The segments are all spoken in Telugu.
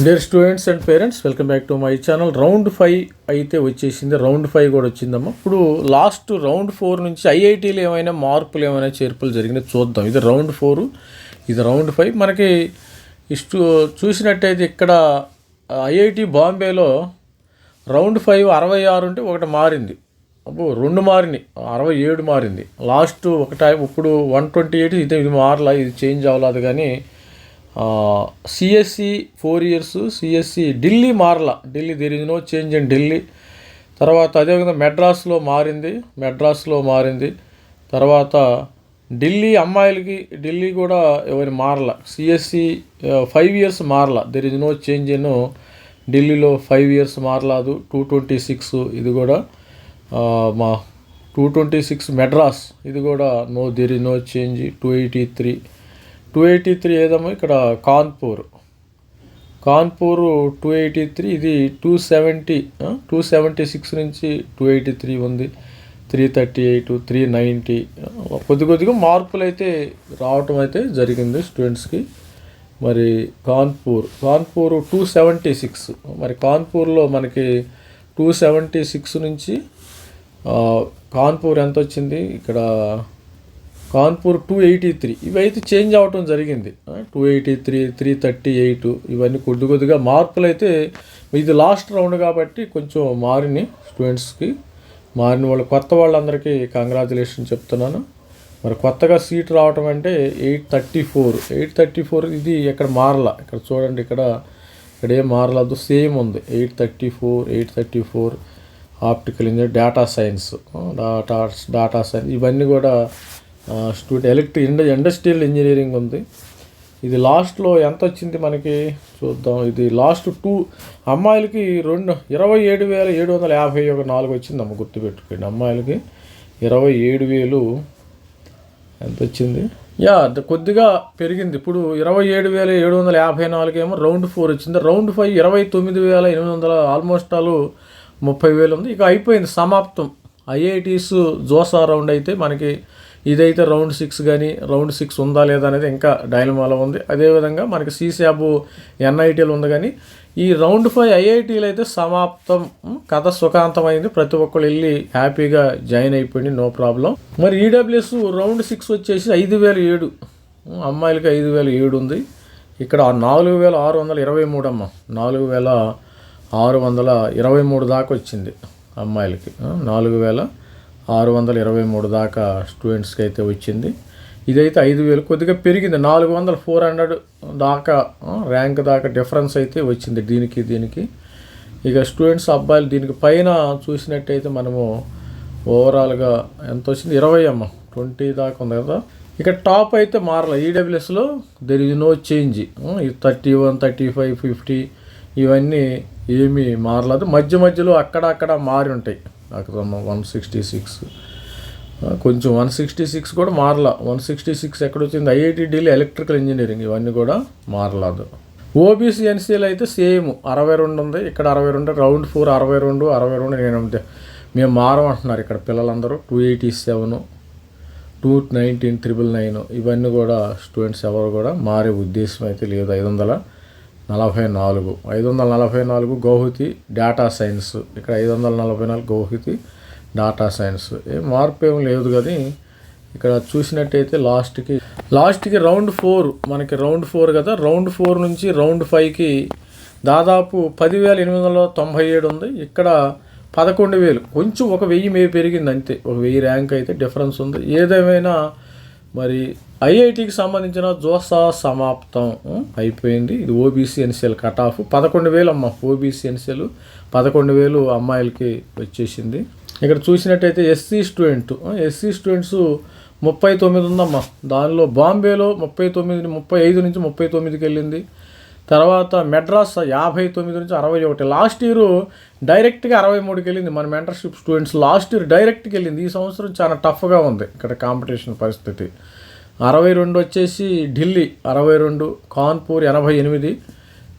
Dear students and parents, welcome back to my channel. Round 5 అయితే వచ్చేసింది. రౌండ్ 5 కూడా వచ్చిందమ్మా. ఇప్పుడు లాస్ట్ రౌండ్ 4 నుంచి ఐఐటీలో ఏమైనా మార్పులు ఏమైనా చేర్పులు జరిగినాయి చూద్దాం. ఇది రౌండ్ 4, ఇది రౌండ్ 5. మనకి చూసినట్టయితే ఇక్కడ ఐఐటి బాంబేలో రౌండ్ 5 66 ఉంటే ఒకటి మారింది. రెండు మారినాయి, 67 మారింది. లాస్ట్ ఒక టైం ఇప్పుడు 128 ఇది మారలా, ఇది చేంజ్ అవ్వలేదు. కానీ సిఎస్సి 4 years సిఎస్సి ఢిల్లీ మారలా. Delhi there is no change in Delhi. తర్వాత అదేవిధంగా మెడ్రాస్లో మారింది. తర్వాత ఢిల్లీ అమ్మాయిలకి ఢిల్లీ కూడా ఎవరి మారలా. సిఎస్సి 5 years మారలా. There is no change in ఢిల్లీలో 5 years మారలేదు. 226 ఇది కూడా మా 226 మెడ్రాస్ ఇది కూడా దెర్ ఇస్ నో చేంజ్. 283 ఏదమ్మా ఇక్కడ కాన్పూర్ 283, ఇది 276 నుంచి 283 ఉంది. 338, 390 కొద్దిగా మార్పులు అయితే రావటం అయితే జరిగింది స్టూడెంట్స్కి. మరి కాన్పూర్ 276, మరి కాన్పూర్లో మనకి 276 నుంచి కాన్పూర్ ఎంత వచ్చింది ఇక్కడ కాన్పూర్ 283 ఇవైతే చేంజ్ అవ్వటం జరిగింది. 283, 338 ఇవన్నీ కొద్దిగా మార్పులు అయితే. ఇది లాస్ట్ రౌండ్ కాబట్టి కొంచెం మారినాయి స్టూడెంట్స్కి. మారిన వాళ్ళు కొత్త వాళ్ళందరికీ కంగ్రాచులేషన్ చెప్తున్నాను. మరి కొత్తగా సీట్ రావటం అంటే 834 ఇది ఎక్కడ మారలా. ఇక్కడ చూడండి, ఇక్కడ ఏం మారలేదు, సేమ్ ఉంది. 834 ఆప్టికల్ ఇంజనీర్, డేటా సైన్స్ ఇవన్నీ కూడా ఇండస్ట్రియల్ ఇంజనీరింగ్ ఉంది. ఇది లాస్ట్లో ఎంత వచ్చింది మనకి చూద్దాం. ఇది లాస్ట్ 2 అమ్మాయిలకి 27,751 వచ్చిందమ్మ, గుర్తుపెట్టుకోండి. అమ్మాయిలకి 27,000 ఎంత వచ్చింది. కొద్దిగా పెరిగింది. ఇప్పుడు 27,754 ఏమో రౌండ్ 4 వచ్చింది. రౌండ్ 5 29,800, ఆల్మోస్ట్ 30,000 ఉంది. ఇక అయిపోయింది, సమాప్తం. ఐఐటీస్ జోసా రౌండ్ అయితే మనకి ఇదైతే రౌండ్ 6 కానీ రౌండ్ 6 ఉందా లేదా అనేది ఇంకా డైలమాలో ఉంది. అదేవిధంగా మనకి సిశాబ్ ఎన్ఐటీలు ఉంది. కానీ ఈ రౌండ్ 5 ఐఐటీలు అయితే సమాప్తం, కథ సుఖాంతమైంది. ప్రతి ఒక్కరు వెళ్ళి హ్యాపీగా జాయిన్ అయిపోయింది, నో ప్రాబ్లం. మరి ఈడబ్ల్యూఎస్ రౌండ్ 6 వచ్చేసి 5,007, అమ్మాయిలకి 5,007 ఉంది. ఇక్కడ 4,623 అమ్మ, 4,623 దాకా వచ్చింది అమ్మాయిలకి. 4,623 దాకా స్టూడెంట్స్కి అయితే వచ్చింది. ఇదైతే 5,000 కొద్దిగా పెరిగింది. 400, 400 దాకా ర్యాంక్ దాకా డిఫరెన్స్ అయితే వచ్చింది దీనికి. ఇక స్టూడెంట్స్ అబ్బాయిలు దీనికి పైన చూసినట్టయితే మనము ఓవరాల్గా ఎంత వచ్చింది, 20 అమ్మ, 20 దాకా ఉంది కదా. ఇక టాప్ అయితే మారల. ఈడబ్ల్యూఎస్లో దెర్ ఇస్ నో చేంజ్. 31, 35, 50 ఇవన్నీ ఏమీ మారలేదు. మధ్యలో అక్కడ మారి ఉంటాయి. అక్కడ 166 కొంచెం 166 కూడా మారలా. 166 ఎక్కడ వచ్చింది, ఐఐటి ఢిల్లీ ఎలక్ట్రికల్ ఇంజనీరింగ్ ఇవన్నీ కూడా మారలేదు. ఓబీసీ ఎన్సీఎల్ అయితే సేమ్ 62 ఉంది. ఇక్కడ 62, రౌండ్ 4 62 నేను మేము మారమంటున్నారు ఇక్కడ పిల్లలందరూ. 287, 219, 999 ఇవన్నీ కూడా స్టూడెంట్స్ ఎవరు కూడా మారే ఉద్దేశం అయితే లేదు. 544 గౌహతి డేటా సైన్స్, ఇక్కడ 544 గౌహతి డేటా సైన్స్. మార్పు ఏం లేదు. కానీ ఇక్కడ చూసినట్టయితే లాస్ట్కి రౌండ్ 4 మనకి రౌండ్ 4 కదా. రౌండ్ 4 నుంచి రౌండ్ 5కి దాదాపు 10,897 ఉంది. ఇక్కడ 11,000, కొంచెం 1,000 మేబీ పెరిగింది అంతే. 1,000 ర్యాంక్ అయితే డిఫరెన్స్ ఉంది. ఏదేమైనా మరి ఐఐటికి సంబంధించిన జోసా సమాప్తం అయిపోయింది. ఇది ఓబీసీ ఎన్సీఎల్ కట్ ఆఫ్ 11,000 అమ్మ. ఓబీసీ ఎన్సీఎల్ 11,000 అమ్మాయిలకి వచ్చేసింది. ఇక్కడ చూసినట్టయితే ఎస్సీ స్టూడెంట్స్ 39 ఉందమ్మా. దానిలో బాంబేలో 35 నుంచి 39కి వెళ్ళింది. తర్వాత మెడ్రాస్ 59 నుంచి 61. లాస్ట్ ఇయర్ డైరెక్ట్గా 63కి వెళ్ళింది. మన మెంటర్షిప్ స్టూడెంట్స్ లాస్ట్ ఇయర్ డైరెక్ట్కి వెళ్ళింది. ఈ సంవత్సరం చాలా టఫ్గా ఉంది ఇక్కడ కాంపిటీషన్ పరిస్థితి. 62 వచ్చేసి ఢిల్లీ, 62 కాన్పూర్ 88.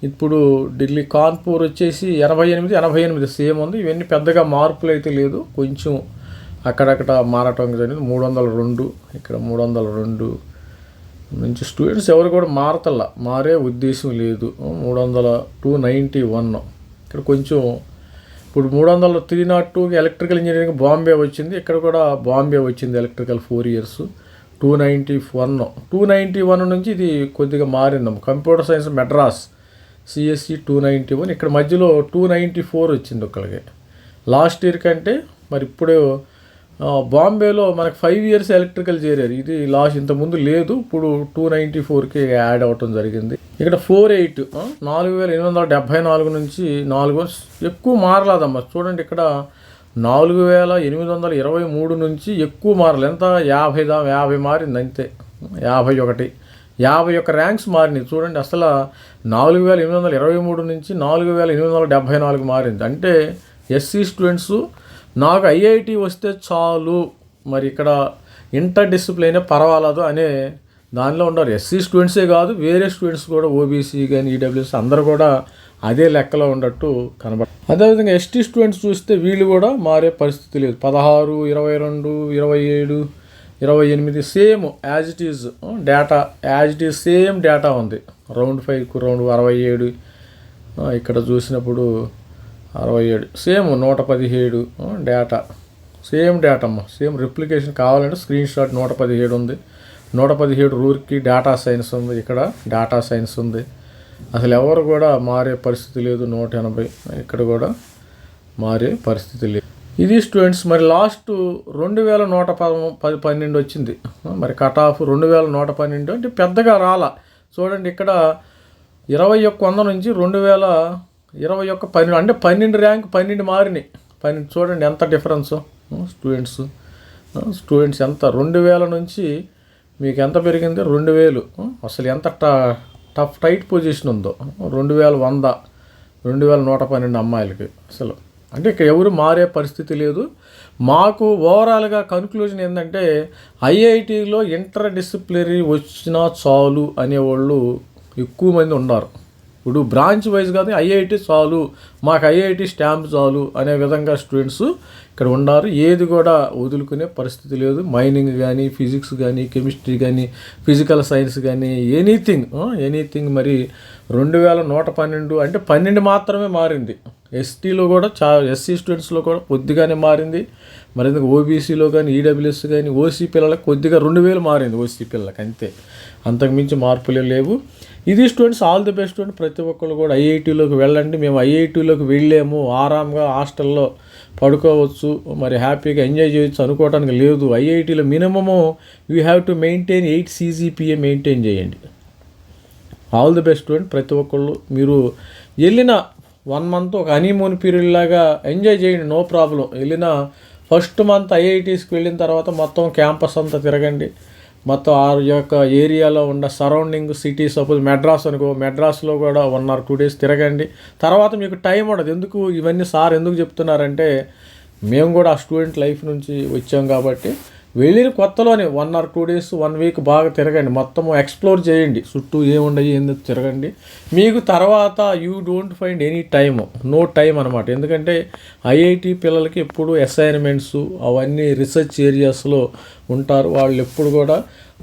ఇప్పుడు ఢిల్లీ కాన్పూర్ వచ్చేసి 88 సేమ్ ఉంది. ఇవన్నీ పెద్దగా మార్పులు అయితే లేదు, కొంచెం అక్కడక్కడ మారటం జరిగింది. 302 ఇక్కడ 302 నుంచి స్టూడెంట్స్ ఎవరు కూడా మారే ఉద్దేశం లేదు. 291 ఇక్కడ కొంచెం ఇప్పుడు 302కి ఎలక్ట్రికల్ ఇంజనీరింగ్ బాంబే వచ్చింది, ఇక్కడ కూడా బాంబే వచ్చింది ఎలక్ట్రికల్ 4 years. 291 నుంచి ఇది కొద్దిగా మారిందాం. కంప్యూటర్ సైన్స్ మెడ్రాస్ సిఎస్సి 291, ఇక్కడ మధ్యలో 294 వచ్చింది ఒకళ్ళకి లాస్ట్ ఇయర్ కంటే. మరి ఇప్పుడు బాంబేలో మనకు 5 years ఎలక్ట్రికల్ చేరారు, ఇది లాస్ట్ ఇంతకుముందు లేదు, ఇప్పుడు 294కి యాడ్ అవ్వటం జరిగింది. ఇక్కడ 48 4874 నుంచి 4 ఎక్కువ మారలేదమ్మా. చూడండి ఇక్కడ 4823 నుంచి ఎక్కువ మారలేదు, ఎంత 50 మారింది అంతే. 51 ర్యాంక్స్ మారినాయి. చూడండి అసలు 4823 నుంచి 4874 మారింది. అంటే ఎస్సీ స్టూడెంట్స్ నాకు ఐఐటి వస్తే చాలు, మరి ఇక్కడ ఇంటర్ డిసిప్లైనే పర్వాలేదు అనే దానిలో ఉన్నారు. ఎస్సీ స్టూడెంట్సే కాదు, వేరే స్టూడెంట్స్ కూడా ఓబీసీ కానీ ఈడబ్ల్యూఎస్ అందరూ కూడా అదే లెక్కలో ఉన్నట్టు కనబడుతుంది. అదేవిధంగా ఎస్టీ స్టూడెంట్స్ చూస్తే వీళ్ళు కూడా మారే పరిస్థితి లేదు. 16, 22, 27, 28 same as it is data, same data ఉంది. రౌండ్ 5కు రౌండ్ 67, ఇక్కడ చూసినప్పుడు 67 సేమ్ 117 డేటా, సేమ్ డేటా అమ్మ, సేమ్ రిప్లికేషన్. కావాలంటే స్క్రీన్ షాట్ 117 ఉంది. 117 రూర్కి డేటా సైన్స్ ఉంది, ఇక్కడ డేటా సైన్స్ ఉంది. అసలు ఎవరు కూడా మారే పరిస్థితి లేదు. 180 ఇక్కడ కూడా మారే పరిస్థితి లేదు. ఇది స్టూడెంట్స్. మరి లాస్ట్ 2112 వచ్చింది. మరి కట్ ఆఫ్ 2112 అంటే పెద్దగా రాలా. చూడండి ఇక్కడ 2100 నుంచి 2021 అంటే 12 ర్యాంక్ 12 మారినాయి. 12 చూడండి ఎంత డిఫరెన్స్. స్టూడెంట్స్ ఎంత 2000 నుంచి మీకు ఎంత పెరిగింది 2000. అసలు ఎంత టైట్ పొజిషన్ ఉందో. 2100, 2112 అమ్మాయిలకి అసలు. అంటే ఇక్కడ ఎవరు మారే పరిస్థితి లేదు. మాకు ఓవరాల్గా కన్క్లూజన్ ఏంటంటే ఐఐటీలో ఇంటర్ డిసిప్లినరీ వచ్చినా చాలు అనేవాళ్ళు ఎక్కువ మంది ఉన్నారు. ఇప్పుడు బ్రాంచ్ వైజ్ కానీ ఐఐటి చాలు, మాకు ఐఐటి స్టాంప్ చాలు అనే విధంగా స్టూడెంట్స్ ఇక్కడ ఉన్నారు. ఏది కూడా వదులుకునే పరిస్థితి లేదు. మైనింగ్ కానీ, ఫిజిక్స్ కానీ, కెమిస్ట్రీ కానీ, ఫిజికల్ సైన్స్ కానీ, ఎనీథింగ్ మరి 2112 అంటే 12 మాత్రమే మారింది. ఎస్టీలో కూడా ఎస్సీ స్టూడెంట్స్లో కూడా కొద్దిగానే మారింది. మరి ఎందుకు ఓబీసీలో కానీ, ఈడబ్ల్యూఎస్ కానీ, ఓసీ పిల్లలకు కొద్దిగా 2000 మారింది ఓసీ పిల్లలకి, అంతే. అంతకుమించి మార్పులే లేవు. ఇది students, all the best student. ప్రతి ఒక్కరు కూడా ఐఐటీలోకి వెళ్ళండి. మేము ఐఐటీలోకి వెళ్ళాము, ఆరాంగా హాస్టల్లో పడుకోవచ్చు, మరి హ్యాపీగా ఎంజాయ్ చేయొచ్చు అనుకోవడానికి లేదు. ఐఐటీలో minimum you have to maintain 8 CGPA maintain చేయండి. All the best student. ప్రతి ఒక్కళ్ళు మీరు వెళ్ళిన 1 month ఒక హనీమూన్ పీరియడ్ లాగా ఎంజాయ్ చేయండి, నో ప్రాబ్లం. వెళ్ళిన ఫస్ట్ మంత్ ఐఐటీస్కి వెళ్ళిన తర్వాత మొత్తం క్యాంపస్ అంతా తిరగండి. మొత్తం ఆ యొక్క ఏరియాలో ఉన్న సరౌండింగ్ సిటీస్, సపోజ్ మెడ్రాస్ అనుకో, మెడ్రాస్లో కూడా 1 or 2 days తిరగండి. తర్వాత మీకు టైం ఉండదు. ఎందుకు ఇవన్నీ సార్ ఎందుకు చెప్తున్నారంటే మేము కూడా ఆ స్టూడెంట్ లైఫ్ నుంచి వచ్చాం కాబట్టి వెళ్ళిన కొత్తలోనే 1 or 2 days 1 week బాగా తిరగండి, మొత్తం ఎక్స్ప్లోర్ చేయండి, చుట్టూ ఏముండయి ఏందో తిరగండి. మీకు తర్వాత you don't find any time, no time అనమాట. ఎందుకంటే ఐఐటి పిల్లలకి ఎప్పుడు అసైన్మెంట్స్ అవన్నీ రీసెర్చ్ ఏరియాస్లో ఉంటారు. వాళ్ళు ఎప్పుడు కూడా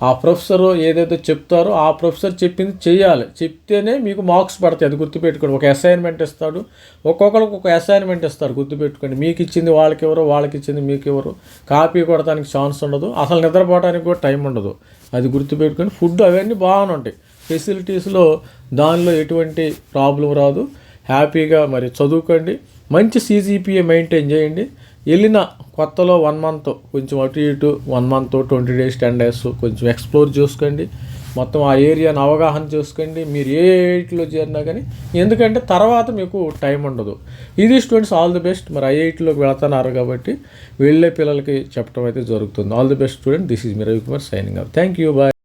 ఆ ప్రొఫెసర్ ఏదైతే చెప్తారో ఆ ప్రొఫెసర్ చెప్పింది చేయాలి, చెప్తేనే మీకు మార్క్స్ పడతాయి. అది గుర్తుపెట్టుకోండి. ఒక అసైన్మెంట్ ఇస్తాడు, ఒక్కొక్కరికి ఒక అసైన్మెంట్ ఇస్తారు, గుర్తుపెట్టుకోండి. మీకు ఇచ్చింది వాళ్ళకి ఎవరు, వాళ్ళకి ఇచ్చింది మీకు ఎవరు, కాపీ కొడటానికి ఛాన్స్ ఉండదు, అసలు నిద్రపోవడానికి కూడా టైం ఉండదు. అది గుర్తుపెట్టుకొని ఫుడ్ అవన్నీ బాగానే ఉంటాయి ఫెసిలిటీస్లో, దానిలో ఎటువంటి ప్రాబ్లం రాదు. హ్యాపీగా మరి చదువుకోండి, మంచి CGPA మెయింటైన్ చేయండి. వెళ్ళిన కొత్తలో 1 month కొంచెం అటు ఇటు 1 month 20 days 10 days కొంచెం ఎక్స్ప్లోర్ చేసుకోండి, మొత్తం ఆ ఏరియాని అవగాహన చేసుకోండి. మీరు ఏ ఐఐటీలో చేరినా కానీ, ఎందుకంటే తర్వాత మీకు టైం ఉండదు. ఇది స్టూడెంట్స్, ఆల్ ది బెస్ట్. మరి ఐఐటీలోకి వెళ్తున్నారు కాబట్టి వెళ్ళే పిల్లలకి చెప్పడం అయితే జరుగుతుంది. All the best student. This is me Ravikumar signing off. Thank you, bye.